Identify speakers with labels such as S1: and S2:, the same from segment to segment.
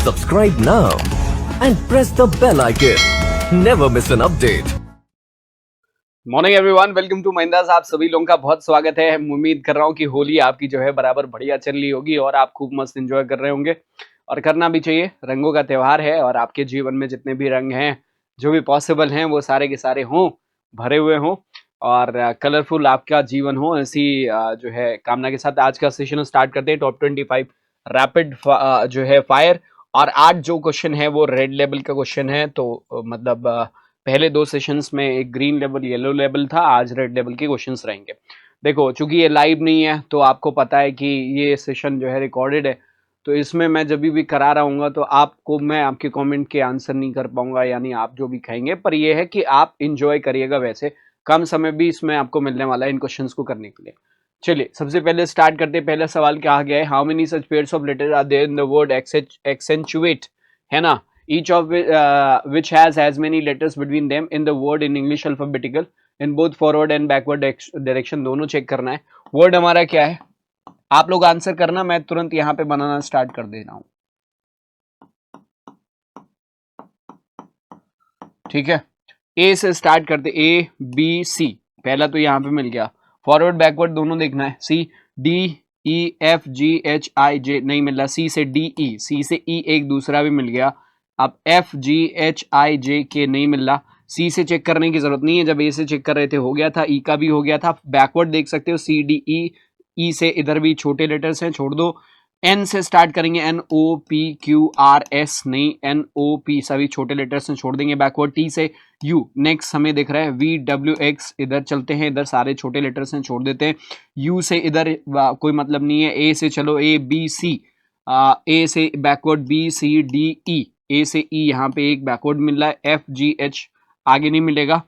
S1: Subscribe now and press the bell icon. Never miss an update.
S2: Morning everyone, welcome to Mahindras. आप सभी लोगों का बहुत स्वागत है। उम्मीद कर रहा हूँ कि होली आपकी जो है बराबर बढ़िया चल रही होगी और आप खूब मस्त एंजॉय कर रहे होंगे, और करना भी चाहिए। रंगों का त्यौहार है और आपके जीवन में जितने भी रंग हैं, जो भी पॉसिबल हैं, वो सारे के सारे हों, भरे हुए हों और कलरफुल आपका जीवन हो, ऐसी जो है कामना के साथ आज का सेशन स्टार्ट करते हैं। टॉप 25 रैपिड जो है फायर, और आज जो क्वेश्चन है वो रेड लेवल का क्वेश्चन है। तो मतलब पहले दो सेशंस में एक ग्रीन लेवल येलो लेवल था, आज रेड लेवल के क्वेश्चंस रहेंगे। देखो, चूंकि ये लाइव नहीं है तो आपको पता है कि ये सेशन जो है रिकॉर्डेड है, तो इसमें मैं जब भी करा रहा हूँ तो आपको मैं आपके कमेंट के आंसर नहीं कर पाऊंगा, यानी आप जो भी कहेंगे, पर ये है कि आप इंजॉय करिएगा। वैसे कम समय भी इसमें आपको मिलने वाला है इन क्वेश्चंस को करने के लिए। चलिए सबसे पहले स्टार्ट करते हैं। पहला सवाल क्या आ गया है, how many such pairs of letters are there in the word accentuate, है ना। each of which has as many letters between them in the word in English alphabetical in both forward and backward direction। दोनों check करना है। Word हमारा क्या है, आप लोग आंसर करना, मैं तुरंत यहाँ पे बनाना स्टार्ट कर दे रहा हूं, ठीक है। ए से स्टार्ट करते, ए बी सी, पहला तो यहाँ पे मिल गया। फॉरवर्ड बैकवर्ड दोनों देखना है। C D E F G H I J नहीं मिल रहा। सी से डी ई, सी से ई एक दूसरा भी मिल गया। अब एफ जी एच आई जे के नहीं मिल रहा। सी से चेक करने की जरूरत नहीं है, जब ए से चेक कर रहे थे हो गया था। ई का भी हो गया था। बैकवर्ड देख सकते हो, सी डी ई, ई से इधर भी छोटे लेटर्स हैं, छोड़ दो। एन से स्टार्ट करेंगे, N O P Q R S नहीं, एन ओ पी सभी छोटे लेटर्स हैं, छोड़ देंगे बैकवर्ड। टी से यू, नेक्स्ट हमें दिख रहा है वी डब्ल्यू एक्स, इधर चलते हैं, इधर सारे छोटे लेटर्स हैं, छोड़ देते हैं। यू से इधर कोई मतलब नहीं है। ए से चलो, ए बी सी, ए से backward B C D E, A से ई यहाँ पे एक बैकवर्ड मिल रहा है। एफ जी एच आगे नहीं मिलेगा।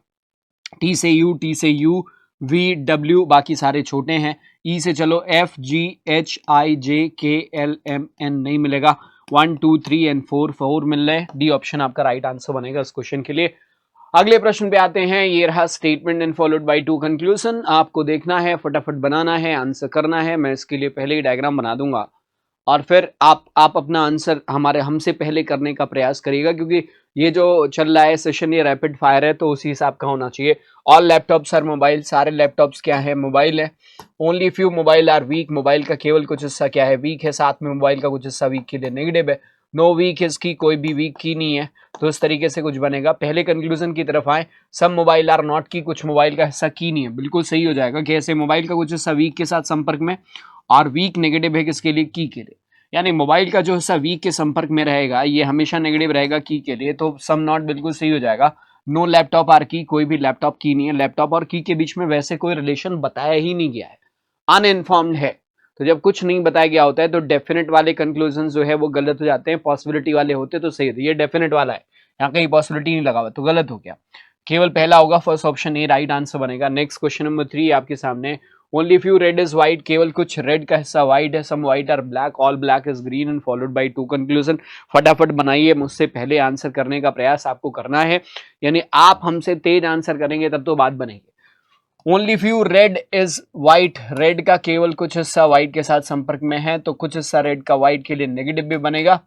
S2: टी से यू, टी से यू, वी डब्ल्यू बाकी सारे छोटे हैं। ई से चलो, एफ जी एच आई जे के एल एम एन नहीं मिलेगा। 1 2 3 एंड 4 मिल रहे हैं। डी ऑप्शन आपका राइट आंसर बनेगा इस क्वेश्चन के लिए। अगले प्रश्न पे आते हैं। ये रहा statement and followed by two conclusion. आपको देखना है, फटाफट बनाना है, आंसर करना है। मैं इसके लिए पहले ही डायग्राम बना दूंगा और फिर आप अपना आंसर हमसे पहले करने का प्रयास करिएगा, क्योंकि ये जो चल रहा है सेशन, ये रैपिड फायर है, तो उसी हिसाब का होना चाहिए। ऑल लैपटॉप्स आर मोबाइल, सारे लैपटॉप्स क्या है, मोबाइल है। Only few mobile are weak, mobile का केवल कुछ हिस्सा क्या है, वीक है। साथ में मोबाइल का कुछ हिस्सा वीक के लिए नेगेटिव है। नो वीक इसकी, कोई भी वीक की नहीं है। तो इस तरीके से कुछ बनेगा। पहले कंक्लूजन की तरफ आए, सब मोबाइल आर नॉट की, कुछ मोबाइल का हिस्सा की नहीं है, बिल्कुल सही हो जाएगा। कैसे, मोबाइल का कुछ हिस्सा वीक के साथ संपर्क में, और वीक नेगेटिव है किसके लिए, की के लिए। यानी मोबाइल का जो हिस्सा वीक के संपर्क में रहेगा ये हमेशा नेगेटिव रहेगा की के लिए, तो सम नॉट बिल्कुल सही हो जाएगा। नो लैपटॉप आर की, कोई भी लैपटॉप की नहीं है। लैपटॉप और की के बीच में वैसे कोई रिलेशन बताया ही नहीं गया है, अनइन्फॉर्म्ड है। तो जब कुछ नहीं बताया गया होता है तो डेफिनेट वाले कंक्लूजन जो है वो गलत हो जाते हैं, पॉसिबिलिटी वाले होते तो सही होते। ये डेफिनेट वाला है, यहाँ कहीं पॉसिबिलिटी नहीं लगा हुआ, तो गलत हो गया। केवल पहला होगा, first option A right answer बनेगा। नेक्स्ट क्वेश्चन नंबर 3 आपके सामने। Only few red is white, केवल कुछ रेड का हिस्सा व्हाइट है। Some white are black, all black is green and followed by two conclusion. फटाफट बनाइए, मुझसे पहले आंसर करने का प्रयास आपको करना है, यानी आप हमसे तेज आंसर करेंगे तब तो बात बनेगी। Only few red is white, red का केवल कुछ हिस्सा व्हाइट के साथ संपर्क में है, तो कुछ हिस्सा रेड का व्हाइट के लिए नेगेटिव भी बनेगा।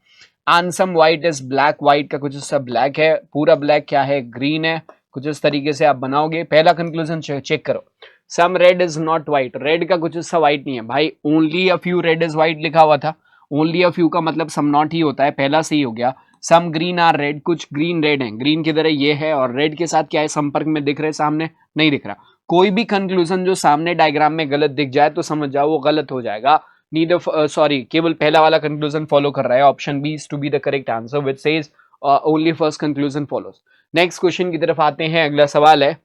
S2: And some white is black, white का कुछ हिस्सा ब्लैक है, पूरा ब्लैक क्या है, ग्रीन है। कुछ इस तरीके से आप बनाओगे। पहला कंक्लूजन चेक करो, some red is not white, red का कुछ हिस्सा व्हाइट नहीं है। भाई only a few red is white लिखा हुआ था, ओनली अ फ्यू का मतलब सम नॉट ही होता है, पहला सही हो गया। सम ग्रीन आर रेड, कुछ ग्रीन रेड है, ग्रीन किधर है, ये है, और रेड के साथ क्या है, संपर्क में दिख रहे, सामने नहीं दिख रहा। कोई भी कंक्लूजन जो सामने डायग्राम में गलत दिख जाए तो समझ जाओ वो गलत हो जाएगा। नीदर सॉरी, केवल पहला वाला कंक्लूजन फॉलो कर रहा है। Option B is to be the correct answer which says only first conclusion follows. Next question की तरफ आते हैं। अगला सवाल है,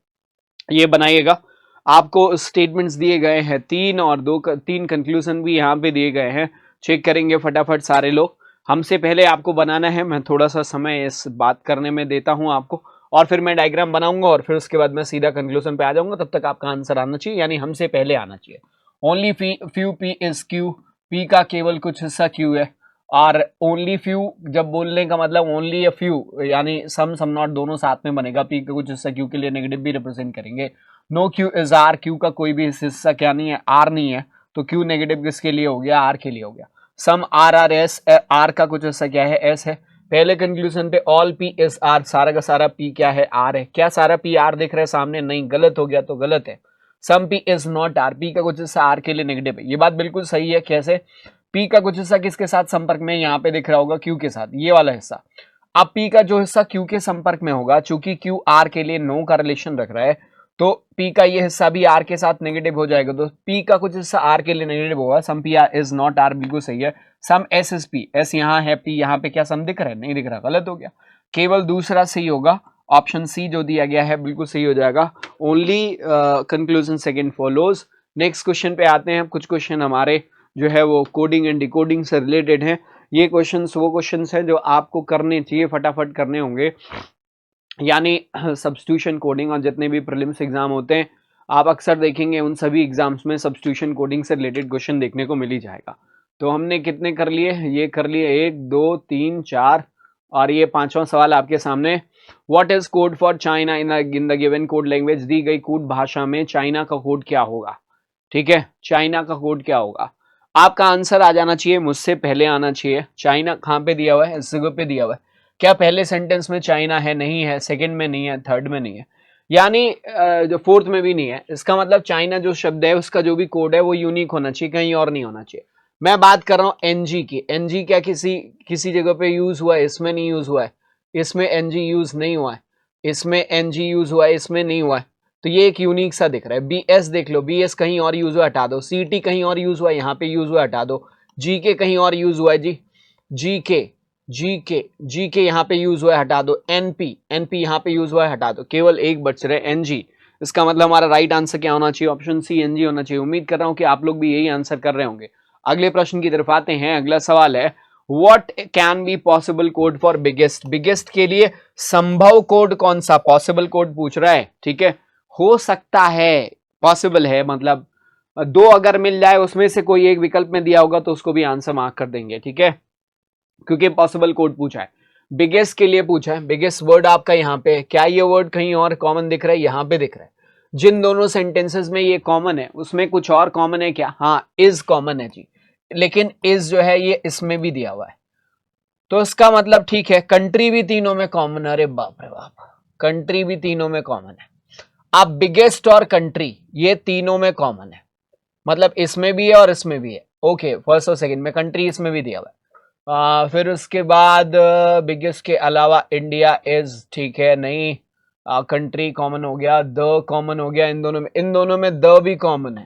S2: ये बनाइएगा। आपको स्टेटमेंट्स दिए गए हैं 3 और 3 कंक्लूजन भी यहाँ पे दिए गए हैं। चेक करेंगे फटाफट सारे लोग। हमसे पहले आपको बनाना है, मैं थोड़ा सा समय इस बात करने में देता हूँ आपको, और फिर मैं डायग्राम बनाऊंगा और फिर उसके बाद मैं सीधा कंक्लूजन पे आ जाऊंगा। तब तक आपका आंसर आना चाहिए, यानी हमसे पहले आना चाहिए। Only few P is Q, P का केवल कुछ हिस्सा क्यू है। और ओनली फ्यू जब बोलने का मतलब ओनली अ फ्यू, यानी सम नॉट दोनों साथ में बनेगा। पी का कुछ हिस्सा क्यू के लिए नेगेटिव भी रिप्रेजेंट करेंगे। No Q is R, Q का कोई भी हिस्सा क्या नहीं है, आर नहीं है, तो क्यू नेगेटिव किसके लिए हो गया, आर के लिए हो गया। Some R are S, R का कुछ हिस्सा क्या है, एस है। पहले कंक्लूजन पे ऑल पी इज आर, सारा का सारा पी क्या है, आर है। क्या सारा पी आर दिख रहा है सामने? नहीं, गलत हो गया तो गलत है। Some P is not R, P का कुछ हिस्सा आर के लिए नेगेटिव है। ये बात बिल्कुल सही है। कैसे? पी का कुछ हिस्सा किसके साथ संपर्क में? यहाँ पे दिख रहा होगा क्यू के साथ, ये वाला हिस्सा। अब पी का जो हिस्सा क्यू के संपर्क में होगा, चूंकि क्यू आर के लिए नो का रिलेशन रख रहा है, तो पी का ये हिस्सा भी आर के साथ नेगेटिव हो जाएगा। तो पी का कुछ हिस्सा आर के लिए नेगेटिव होगा। Some P R is not R, बिल्कुल सही है। Some S is P, S यहाँ है, पी यहाँ पे, क्या सम दिख रहा है? नहीं दिख रहा, गलत हो गया। केवल दूसरा सही होगा, ऑप्शन सी जो दिया गया है बिल्कुल सही हो जाएगा। Only conclusion second follows. Next question पे आते हैं। कुछ क्वेश्चन हमारे जो है वो कोडिंग एंड डिकोडिंग से रिलेटेड हैं। ये क्वेश्चंस वो क्वेश्चंस हैं जो आपको करने चाहिए, फटाफट करने होंगे। यानी सब्स्टिट्यूशन कोडिंग और जितने भी प्रीलिम्स एग्जाम होते हैं आप अक्सर देखेंगे उन सभी एग्जाम्स में सब्स्टिट्यूशन कोडिंग से रिलेटेड क्वेश्चन देखने को मिल ही जाएगा। तो हमने कितने कर लिए? ये कर लिए 1 2 3 4 और ये पांचवा सवाल आपके सामने। What is code for China in the given code language? दी गई कोड भाषा में चाइना का कोड क्या होगा? ठीक है, चाइना का कोड क्या होगा? आपका आंसर आ जाना चाहिए, मुझसे पहले आना चाहिए। चाइना कहाँ पे दिया हुआ है? इस जगह पे दिया हुआ है। क्या पहले सेंटेंस में चाइना है? नहीं है। सेकंड में नहीं है, थर्ड में नहीं है, यानी जो फोर्थ में भी नहीं है। इसका मतलब चाइना जो शब्द है उसका जो भी कोड है वो यूनिक होना चाहिए, कहीं और नहीं होना चाहिए। मैं बात कर रहा हूँ एनजी की। एनजी क्या किसी जगह पे यूज हुआ है? इसमें नहीं यूज हुआ है, इसमें एनजी यूज नहीं हुआ है, इसमें एनजी यूज हुआ है, इसमें नहीं हुआ है। तो ये एक यूनिक सा दिख रहा है। बी एस देख लो, बी एस कहीं और यूज हुआ, हटा दो। सी टी कहीं और यूज हुआ, यहाँ पे यूज हुआ, हटा दो। जी के कहीं और यूज हुआ है जी, जी के यहाँ पे यूज हुआ है, हटा दो। एनपी यहाँ पे यूज हुआ है, हटा दो। केवल एक बच रहे, एनजी। इसका मतलब हमारा राइट आंसर क्या होना चाहिए? ऑप्शन सी, एनजी होना चाहिए। उम्मीद कर रहा हूँ कि आप लोग भी यही आंसर कर रहे होंगे। अगले प्रश्न की तरफ आते हैं। अगला सवाल है, what can be possible code for biggest? Biggest के लिए संभव कोड कौन सा? पॉसिबल कोड पूछ रहा है, ठीक है। हो सकता है, पॉसिबल है, मतलब दो अगर मिल जाए उसमें से कोई एक विकल्प में दिया होगा तो उसको भी आंसर मार्क कर देंगे, ठीक है, क्योंकि पॉसिबल कोड पूछा है। बिगेस्ट के लिए पूछा है। बिगेस्ट वर्ड आपका यहाँ पे, क्या ये वर्ड कहीं और कॉमन दिख रहा है? यहाँ पे दिख रहा है। जिन दोनों सेंटेंसेस में ये कॉमन है उसमें कुछ और कॉमन है क्या? हाँ, इज कॉमन है जी, लेकिन इज जो है ये इसमें भी दिया हुआ है, तो इसका मतलब ठीक है। कंट्री भी तीनों में कॉमन है। अरे बाप रे बाप, कंट्री भी तीनों में कॉमन है। अब बिगेस्ट और कंट्री ये तीनों में कॉमन है, मतलब इसमें भी है और इसमें भी है। ओके, फर्स्ट और सेकंड में कंट्री इसमें भी दिया हुआ है। फिर उसके बाद बिगेस्ट के अलावा इंडिया इज, ठीक है, नहीं, कंट्री कॉमन हो गया, द कॉमन हो गया, इन दोनों में द भी कॉमन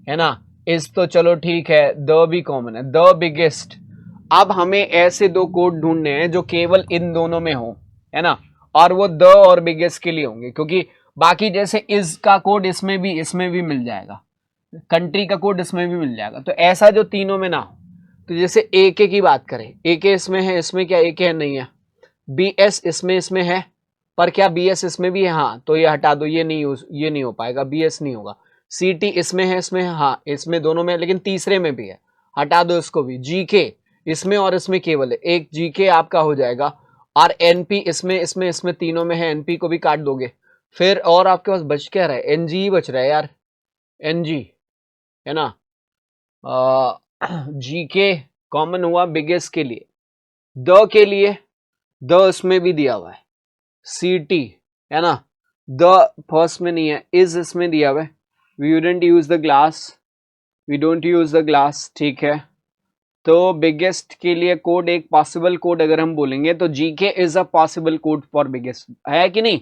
S2: है ना। इस तो चलो ठीक है, द भी कॉमन है, द बिगेस्ट। अब हमें ऐसे दो कोड ढूंढने हैं जो केवल इन दोनों में हो, है ना, और वो द और बिगेस्ट के लिए होंगे, क्योंकि बाकी जैसे इज का कोड इसमें भी मिल जाएगा, कंट्री का कोड इसमें भी मिल जाएगा, तो ऐसा जो तीनों में ना हो। तो जैसे ए के की बात करें, ए के इसमें है, इसमें क्या ए के है? नहीं है। बी एस इसमें है, पर क्या बी एस इसमें भी है? हाँ, तो ये हटा दो, ये नहीं हो पाएगा, बी एस नहीं होगा। सी टी इसमें है, हाँ, इसमें दोनों में, लेकिन तीसरे में भी है, हटा दो इसको भी। जी के इसमें और इसमें केवल है, एक जी के आपका हो जाएगा। और एनपी इसमें तीनों में है, एनपी को भी काट दोगे। फिर और आपके पास बच क्या रहा है? एनजी बच रहा है यार, एनजी, है ना। जी के कॉमन हुआ बिगेस्ट के लिए। द के लिए, द इसमें भी दिया हुआ है। सी टी, है ना, द फर्स्ट में नहीं है, इज इसमें दिया हुआ है। We wouldn't use the glass, we don't use the glass, ठीक है। तो बिगेस्ट के लिए कोड, एक पॉसिबल कोड अगर हम बोलेंगे तो GK is a possible code for biggest, है कि नहीं?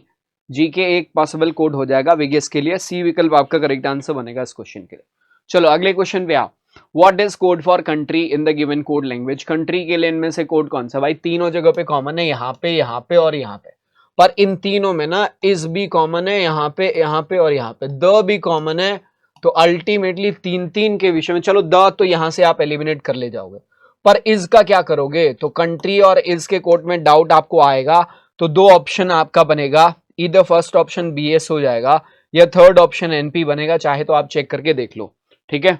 S2: जीके एक पॉसिबल कोड हो जाएगा बिगेस्ट के लिए। सी विकल्प आपका करेक्ट आंसर बनेगा इस क्वेश्चन के लिए। चलो अगले क्वेश्चन पे आओ। What is code for country in the given code language? Country के लिए इनमें से कोड कौन सा? भाई तीनों जगह पे कॉमन है, यहाँ पे और यहाँ पे, पर इन तीनों में ना इज भी कॉमन है, यहाँ पे और यहाँ पे, द भी कॉमन है। तो अल्टीमेटली तीन के विषय में, चलो द तो यहां से आप एलिमिनेट कर ले जाओगे, पर इज का क्या करोगे? तो कंट्री और इज के कोड में डाउट आपको आएगा, तो दो ऑप्शन आपका बनेगा, इधर फर्स्ट ऑप्शन बीएस हो जाएगा या थर्ड ऑप्शन एनपी बनेगा, चाहे तो आप चेक करके देख लो, ठीक है।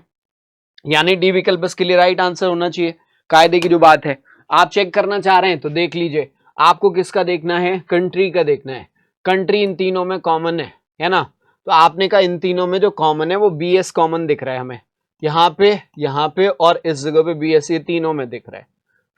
S2: यानी डी विकल्प इसके लिए राइट आंसर होना चाहिए, कायदे की जो बात है। आप चेक करना चाह रहे हैं तो देख लीजिए, आपको किसका देखना है? कंट्री का देखना है। कंट्री इन तीनों में कॉमन है ना, तो आपने कहा इन तीनों में जो कॉमन है वो बीएस कॉमन दिख रहा है हमें, यहाँ पे और इस जगह पे बी एस, ये तीनों में दिख रहा है।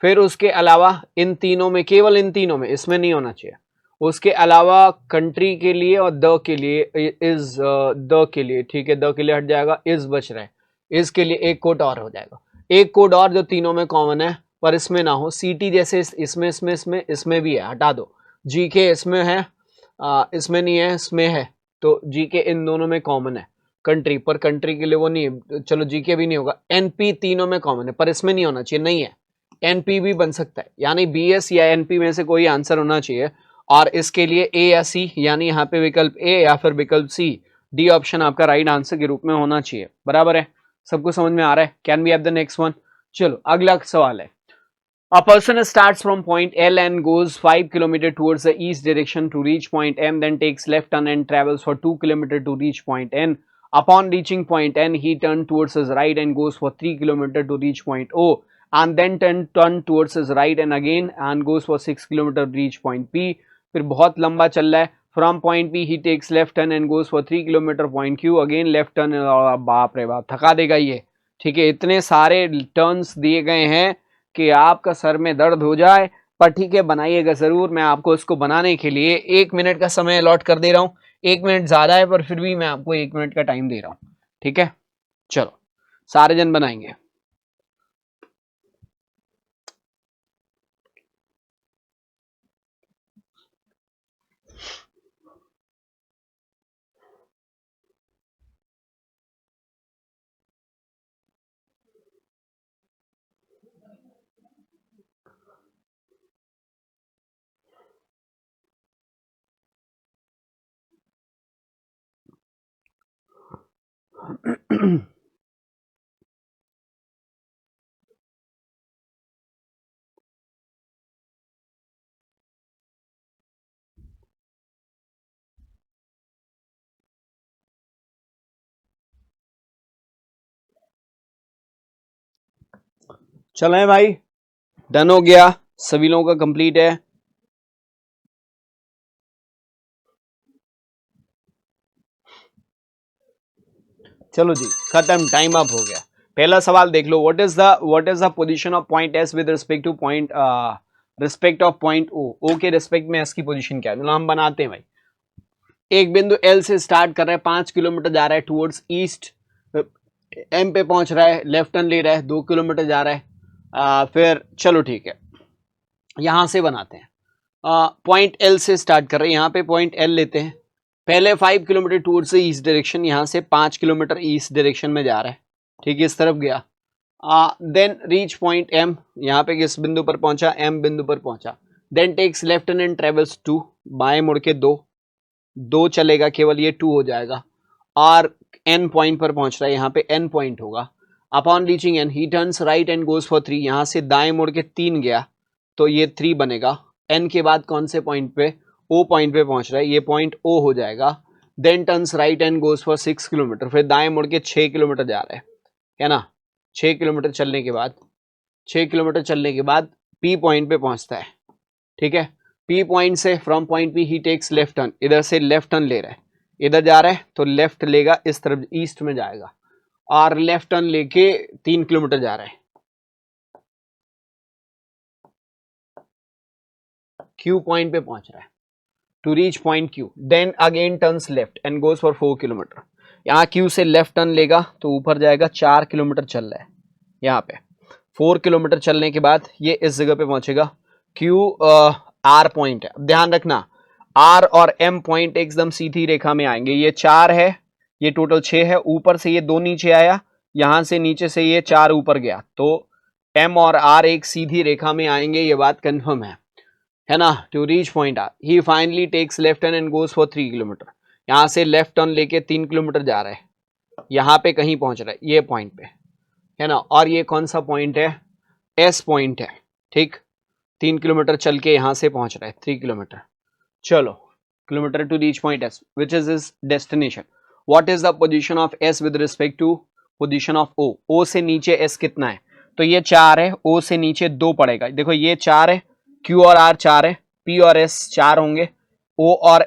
S2: फिर उसके अलावा इन तीनों में, केवल इन तीनों में, इसमें नहीं होना चाहिए। उसके अलावा कंट्री के लिए और द के लिए, इज द के लिए, ठीक है, द के लिए हट जाएगा, इज बच रहा है, इसके लिए एक कोड और हो जाएगा, एक कोड और जो तीनों में कॉमन है पर इसमें ना हो। सीटी जैसे इसमें भी है, हटा दो। जीके इसमें है, इसमें नहीं है, इसमें है, तो जीके इन दोनों में कॉमन है। कंट्री पर, कंट्री के लिए वो नहीं है, चलो जीके भी नहीं होगा। एनपी तीनों में कॉमन है पर इसमें नहीं होना चाहिए, नहीं है। एनपी भी बन सकता है, यानी बीएस या एनपी में से कोई आंसर होना चाहिए। और इसके लिए ए या सी, यानी यहाँ पे विकल्प ए या फिर विकल्प सी, डी ऑप्शन आपका राइट आंसर के रूप में होना चाहिए। बराबर है, सबको समझ में आ रहा है? Can we have the next one? चलो अगला सवाल है। A person starts from point L and goes 5 km towards the east direction to reach point M, then takes left turn and travels for 2 km to reach point N. Upon reaching point N, he turns towards his right and goes for 3 km to reach point O, and then turn towards his right and again and goes for 6 km to reach point P. फिर बहुत लंबा चल रहा है। From point P, he takes left turn and goes for 3 km point Q, again left turn। बाप रे बाप, थका देगा ये। ठीक है, इतने सारे टर्न्स दिए गए हैं कि आपका सर में दर्द हो जाए, पर ठीक है, बनाइएगा जरूर। मैं आपको इसको बनाने के लिए 1 मिनट का समय अलॉट कर दे रहा हूँ। 1 मिनट ज्यादा है पर फिर भी मैं आपको 1 मिनट का टाइम दे रहा हूँ। ठीक है, चलो सारे जन बनाएंगे। चलें भाई, डन हो गया, सभी लोगों का कंप्लीट है। चलो जी, खत्म, टाइम अप हो गया। पहला सवाल देख लो, what is the position of point S with respect to point respect of point O. O के रिस्पेक्ट में एस की पोजीशन क्या है? मतलब हम बनाते हैं भाई, एक बिंदु एल से स्टार्ट कर रहा है, 5 किलोमीटर जा रहा है टुवर्ड्स ईस्ट, एम पे पहुंच रहा है, लेफ्ट टर्न ले रहा है, 2 किलोमीटर जा रहा है। फिर चलो ठीक है, यहां से बनाते हैं। पॉइंट एल से स्टार्ट कर रहे हैं, यहाँ पे पॉइंट एल लेते हैं। पहले 5 किलोमीटर टूवर्ड्स ईस्ट डायरेक्शन, यहाँ से 5 किलोमीटर ईस्ट डायरेक्शन में जा रहा है। ठीक है, इस तरफ गया। देन रीच पॉइंट एम, यहाँ पे किस बिंदु पर पहुंचा? एम बिंदु पर पहुंचा। Then takes left turn and travels 2, बाएं मुड़ के 2 चलेगा, केवल ये 2 हो जाएगा। और एन पॉइंट पर पहुंच रहा है, यहाँ पे एन पॉइंट होगा। Upon reaching N, he turns right and goes for 3, यहाँ से दाएं मुड़ के 3 गया तो ये 3 बनेगा। एन के बाद कौन से पॉइंट पे? ओ पॉइंट पे पहुंच रहा है, ये पॉइंट ओ हो जाएगा। Then turns right and goes for 6 kilometre, फिर दाएं मुड़ के 6 किलोमीटर जा रहा है ना। 6 किलोमीटर चलने के बाद, 6 किलोमीटर चलने के बाद पी पॉइंट पे पहुंचता है। ठीक है, पी पॉइंट से from point P he takes left turn, इधर से लेफ्ट टर्न ले रहा है, इधर जा रहा है तो लेफ्ट लेगा, इस तरफ ईस्ट में जाएगा, और लेफ्ट टर्न लेके 3 किलोमीटर जा रहा है, क्यू पॉइंट पे पहुंच रहा है, to reach point Q. Then again turns left and goes for 4 kilometre, यहाँ क्यू से लेफ्ट टर्न लेगा तो ऊपर जाएगा, 4 किलोमीटर चल रहा है, यहाँ पे 4 किलोमीटर चलने के बाद ये इस जगह पे पहुंचेगा, क्यू आर पॉइंट है। ध्यान रखना, आर और एम पॉइंट एकदम सीधी रेखा में आएंगे। ये 4 है, ये टोटल 6 है, ऊपर से ये 2 नीचे आया, यहां से नीचे से ये 4 ऊपर गया, तो एम और आर एक सीधी रेखा में आएंगे, ये बात कंफर्म है ना। To reach point R he finally takes left turn and goes for 3 kilometre, यहां से लेफ्ट टर्न लेके 3 किलोमीटर जा रहा है, यहाँ पे कहीं पहुंच रहा है, ये पॉइंट पे है ना। और ये कौन सा पॉइंट है? एस पॉइंट है। ठीक, 3 किलोमीटर चल के यहां से पहुंच रहा है, 3 किलोमीटर। चलो, kilometre to reach point S which is is destination. What is the position of S with respect to position of O. O से नीचे एस कितना है? तो ये 4 है, ओ से नीचे 2 पड़ेगा। देखो ये 4 है, क्यू और आर 4 है, पी और एस 4 होंगे, ओ और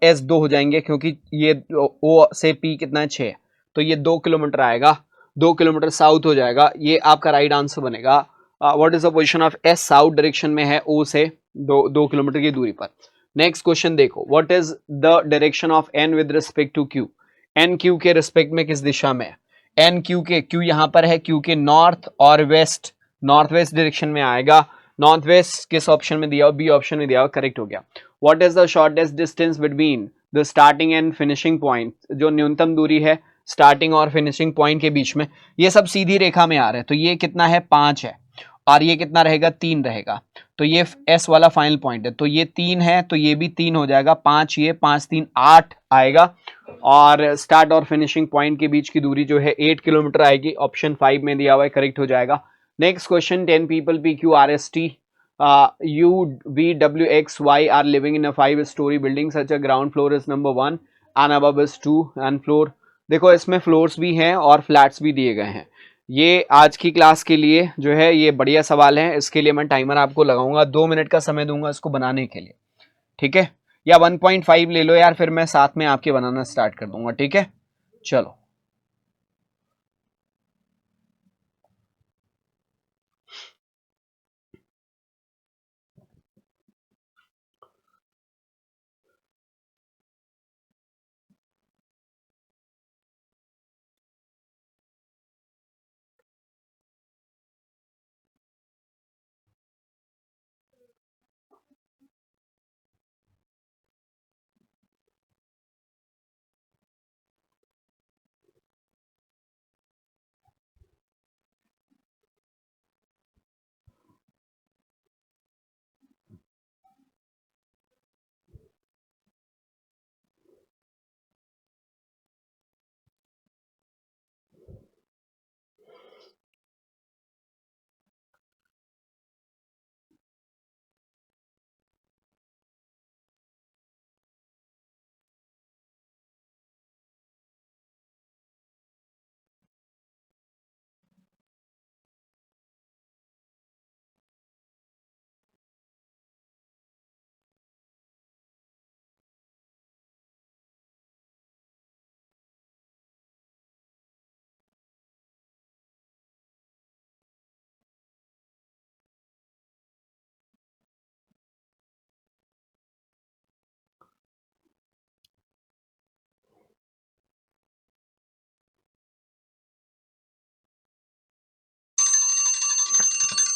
S2: एस 2 हो जाएंगे, क्योंकि ये ओ से पी कितना है? 6, तो ये 2 किलोमीटर आएगा। किलोमीटर साउथ हो जाएगा, ये आपका राइट आंसर बनेगा। What is the position of S, south direction में है ओ से 2 किलोमीटर की दूरी पर। नेक्स्ट क्वेश्चन देखो, what is the direction of N with respect to Q, N Q के रिस्पेक्ट में किस दिशा में है, एन क्यू के, क्यू यहां पर है, क्यू के नॉर्थ और वेस्ट, नॉर्थ वेस्ट डायरेक्शन में आएगा। नॉर्थ वेस्ट किस ऑप्शन में दिया हो, बी ऑप्शन में दिया हो, करेक्ट हो गया। What is the shortest distance between the starting and finishing point, जो न्यूनतम दूरी है स्टार्टिंग और फिनिशिंग पॉइंट के बीच में, ये सब सीधी रेखा में आ रहे हैं, तो ये कितना है 5 है, और ये कितना रहेगा 3 रहेगा, तो ये एस वाला फाइनल पॉइंट है, तो ये 3 है, तो ये भी 3 हो जाएगा, 5 ये 5 3 8 आएगा, और स्टार्ट और फिनिशिंग पॉइंट के बीच की दूरी जो है 8 किलोमीटर आएगी, ऑप्शन 5 में दिया हुआ है, करेक्ट हो जाएगा। Next question, 10 people PQRST UVWXY are living in a 5-story building, such a ground floor is number 1 and above is 2 and floor, देखो इसमें फ्लोर्स भी हैं और फ्लैट्स भी दिए गए हैं। ये आज की क्लास के लिए जो है ये बढ़िया सवाल है, इसके लिए मैं टाइमर आपको लगाऊंगा, 2 मिनट का समय दूंगा इसको बनाने के लिए, ठीक है, या 1.5 ले लो यार, फिर मैं साथ में आपके बनाना स्टार्ट कर दूंगा, ठीक है। चलो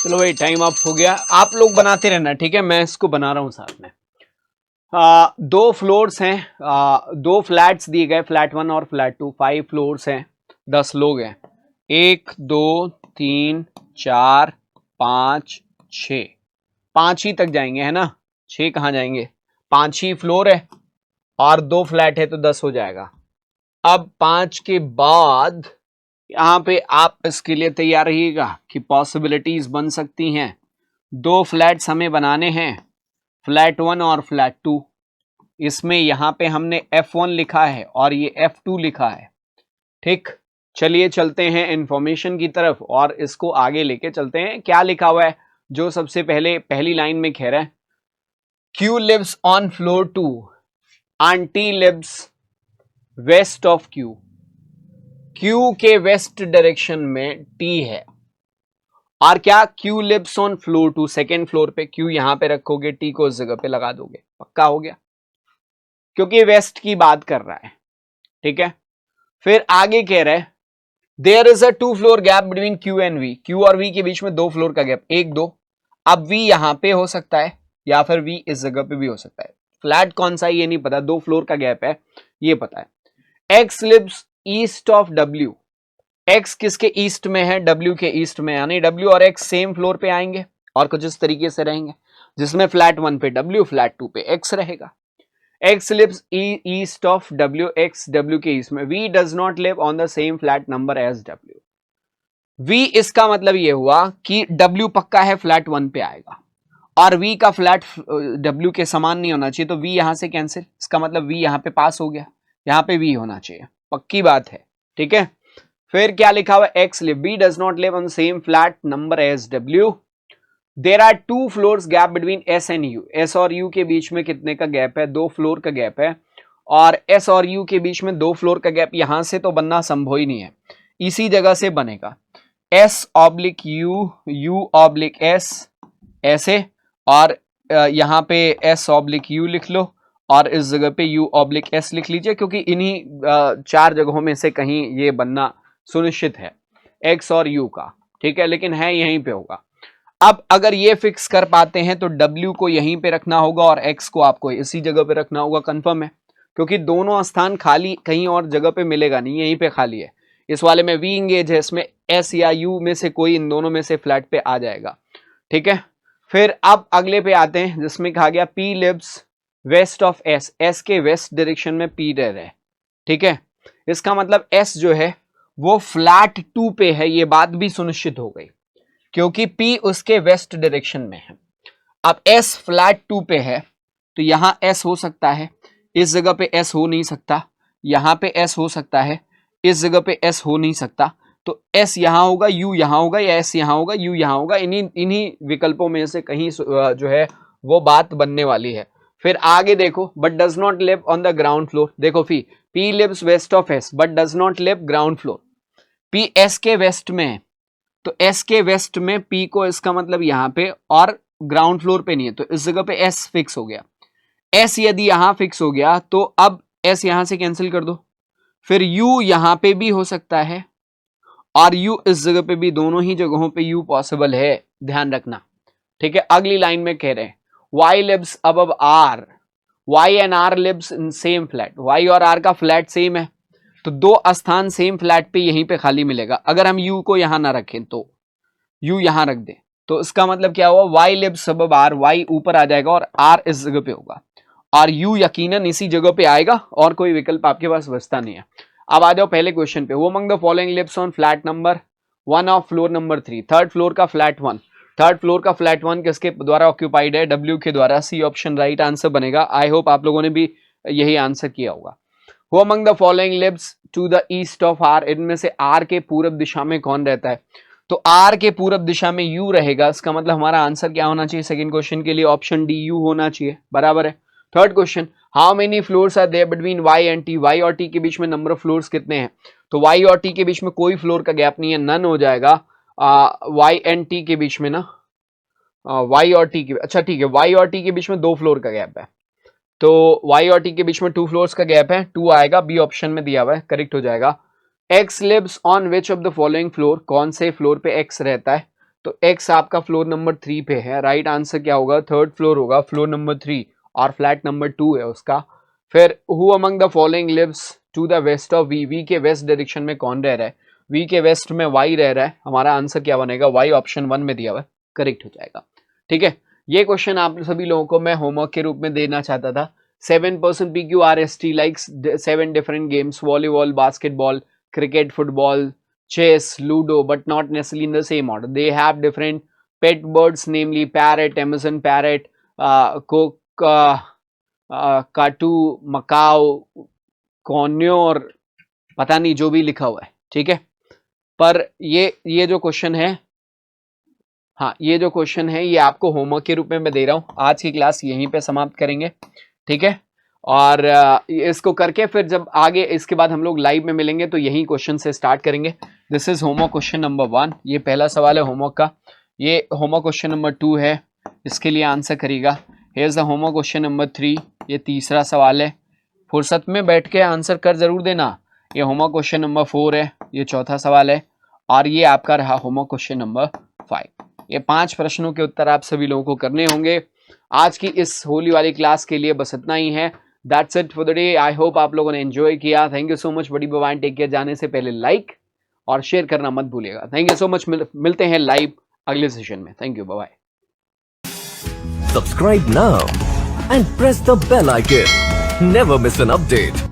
S2: चलो भाई, टाइम अप हो गया, आप लोग बनाते रहना, ठीक है, मैं इसको बना रहा हूं साथ में। 2 फ्लोर्स हैं, 2 फ्लैट्स दिए गए, फ्लैट 1 और फ्लैट 2, 5 फ्लोर्स हैं, 10 लोग हैं, 1 2 3 4 5 6, 5 ही तक जाएंगे, है ना, 6 कहाँ जाएंगे, 5 ही फ्लोर है और 2 फ्लैट है, तो 10 हो जाएगा। अब 5 के बाद यहां पे आप इसके लिए तैयार रहिएगा कि पॉसिबिलिटीज बन सकती हैं, 2 फ्लैट्स हमें बनाने हैं, फ्लैट 1 और फ्लैट 2, इसमें यहां पे हमने F1 लिखा है और ये F2 लिखा है, ठीक। चलिए चलते हैं इंफॉर्मेशन की तरफ और इसको आगे लेके चलते हैं। क्या लिखा हुआ है, जो सबसे पहले पहली लाइन में कह रहा है, Q lives on floor 2 and T lives west of Q, Q के वेस्ट डायरेक्शन में T है, और क्या Q lives on floor 2, second floor पे, Q यहां पे रखोगे, T को उस जगह पे लगा दोगे, पक्का हो गया, क्योंकि वेस्ट की बात कर रहा है, ठीक है। फिर आगे कह रहा है, there is a 2 floor gap between Q and V, Q और V के बीच में 2 फ्लोर का गैप, 1 2, अब V यहां पे हो सकता है या फिर V इस जगह पे भी हो सकता है, फ्लैट कौन सा ये नहीं पता, 2 फ्लोर का गैप है ये पता है। X lives east of W, X किसके ईस्ट में है, W के ईस्ट में, यानी W और X सेम फ्लोर पे आएंगे और कुछ इस तरीके से रहेंगे, जिसमें फ्लैट 1 पे W, फ्लैट 2 पे X रहेगा। X lives east of W, X W के ईस्ट में, V does not live on the same flat number as W, V इसका मतलब ये हुआ कि W पक्का है फ्लैट 1 पे आएगा और V का फ्लैट W के समान नहीं होना चाहिए, तो V यहां से कैंसिल, इसका मतलब V यहां पे पास हो गया, यहां पे V होना चाहिए, पक्की बात है, ठीक है। फिर क्या लिखा हुआ है, X live, V does not live on the same flat number as W, there are 2 floors gap between S and U, S और U के बीच में कितने का गैप है, 2 फ्लोर का गैप है, और S और U के बीच में 2 फ्लोर का गैप यहां से तो बनना संभव ही नहीं है, इसी जगह से बनेगा, S oblique U, U oblique S ऐसे, और यहाँ पे S ऑब्लिक U लिख लो और इस जगह पे U ऑब्लिक S लिख लीजिए, क्योंकि इन्हीं चार जगहों में से कहीं ये बनना सुनिश्चित है X और U का, ठीक है, लेकिन है यहीं पे होगा। अब अगर ये फिक्स कर पाते हैं तो W को यहीं पे रखना होगा और X को आपको इसी जगह पे रखना होगा, कंफर्म है, क्योंकि दोनों स्थान खाली कहीं और जगह पे मिलेगा नहीं, यहीं पे खाली है। इस वाले में V इंगेज है, इसमें S या U में से कोई इन दोनों में से फ्लैट पे आ जाएगा, ठीक है। फिर अब अगले पे आते हैं जिसमें कहा गया P lives west of S, S के वेस्ट डायरेक्शन में P रह रहे, ठीक है। इसका मतलब S जो है वो फ्लैट 2 पे है, ये बात भी सुनिश्चित हो गई क्योंकि P उसके वेस्ट डायरेक्शन में है। अब S फ्लैट 2 पे है तो यहां S हो सकता है, इस जगह पे S हो नहीं सकता, यहां पे S हो सकता है, इस जगह पे S हो नहीं सकता, तो S यहां होगा, U यहां होगा, या S यहां होगा, U यहां होगा, इन्हीं विकल्पों में से कहीं जो है वो बात बनने वाली है। फिर आगे देखो, but does not live on the ground floor, देखो P lives west of S but does not live ground floor, P S के वेस्ट में है तो S के वेस्ट में P को, इसका मतलब यहां पे, और ग्राउंड फ्लोर पे नहीं है तो इस जगह पे S फिक्स हो गया। S यदि यहां फिक्स हो गया तो अब S यहां से कैंसिल कर दो, फिर U यहां पे भी हो सकता है और U इस जगह पे भी, दोनों ही जगहों पे U पॉसिबल है, ध्यान रखना, ठीक है। अगली लाइन में कह रहे हैं Y lives above R, Y and R lives in same flat, Y और R का फ्लैट सेम है तो दो स्थान सेम फ्लैट पे यहीं पे खाली मिलेगा। अगर हम U को यहां ना रखें तो U यहां रख दें तो इसका मतलब क्या हुआ, Y lives above R, Y ऊपर आ जाएगा और R इस जगह पे होगा और U यकीनन इसी जगह पे आएगा और कोई विकल्प आपके पास बचता नहीं है। अब आ जाओ पहले क्वेश्चन पे, वो among the following lives on flat number 1 of floor number 3, third floor का फ्लैट 1, थर्ड फ्लोर का फ्लैट 1 किसके द्वारा ऑक्यूपाइड है, W के द्वारा, सी ऑप्शन राइट आंसर बनेगा। आई होप आप लोगों ने भी यही आंसर किया होगा। Who among the following lives to the east of R, इनमें से R के पूरब दिशा में कौन रहता है, तो R के पूरब दिशा में U रहेगा, इसका मतलब हमारा आंसर क्या होना चाहिए सेकंड क्वेश्चन के लिए, ऑप्शन डी U होना चाहिए, बराबर है। Third question, how many floors are there between Y and T, Y और T के बीच में नंबर ऑफ फ्लोर्स कितने हैं, तो Y और T के बीच में कोई फ्लोर का गैप नहीं है, नन हो जाएगा। Y एंड T के बीच में ना, Y और T के, अच्छा ठीक है, Y और T के बीच में 2 फ्लोर का गैप है, तो Y और T के बीच में 2 फ्लोर्स का गैप है, 2 आएगा, बी ऑप्शन में दिया हुआ है, करेक्ट हो जाएगा। X lives on which of the following floor, कौन से फ्लोर पे X रहता है, तो X आपका फ्लोर नंबर 3 पे है, राइट आंसर क्या होगा, थर्ड फ्लोर होगा, फ्लोर नंबर 3 और फ्लैट नंबर 2 है उसका। फिर who among the following lives to the west of V, V के वेस्ट डायरेक्शन में कौन रह रहा है, V के वेस्ट में Y रह रहा है, हमारा आंसर क्या बनेगा, Y ऑप्शन 1 में दिया हुआ है, करेक्ट हो जाएगा, ठीक है। ये क्वेश्चन आप सभी लोगों को मैं होमवर्क के रूप में देना चाहता था। 7% PQRST likes 7 different games, volleyball, basketball, cricket, football, chess, ludo, but not necessarily in the same order. They have different pet birds, namely parrot, Amazon parrot, काटू, मकाओ, कॉन्योर, पता नहीं जो भी लिखा हुआ है, ठीक है। पर ये जो क्वेश्चन है, हाँ ये जो क्वेश्चन है ये आपको होमवर्क के रूप में मैं दे रहा हूँ। आज की क्लास यहीं पे समाप्त करेंगे, ठीक है, और इसको करके फिर जब आगे इसके बाद हम लोग लाइव में मिलेंगे तो यही क्वेश्चन से स्टार्ट करेंगे। This is homework question number 1, ये पहला सवाल है होमवर्क का। ये होमवर्क क्वेश्चन नंबर 2 है, इसके लिए आंसर करिएगा। Here is the homework question number 3, ये तीसरा सवाल है, फुर्सत में बैठ के आंसर कर जरूर देना। ये होमवर्क क्वेश्चन नंबर 4 है, ये चौथा सवाल है, और ये आपका रहा होमवर्क क्वेश्चन नंबर 5। ये 5 प्रश्नों के उत्तर आप सभी लोगों को करने होंगे। आज की इस होली वाली क्लास के लिए बस इतना ही है। That's it for the day. I hope आप लोगों ने एंजॉय किया। Thank you so much. बड़ी बाय, टेक केयर। जाने से पहले लाइक और शेयर करना मत भूलिएगा। Thank you so much. मिलते हैं लाइव अगले सेशन में। Thank you, bye.
S1: Subscribe now and press the bell icon. Never miss an update.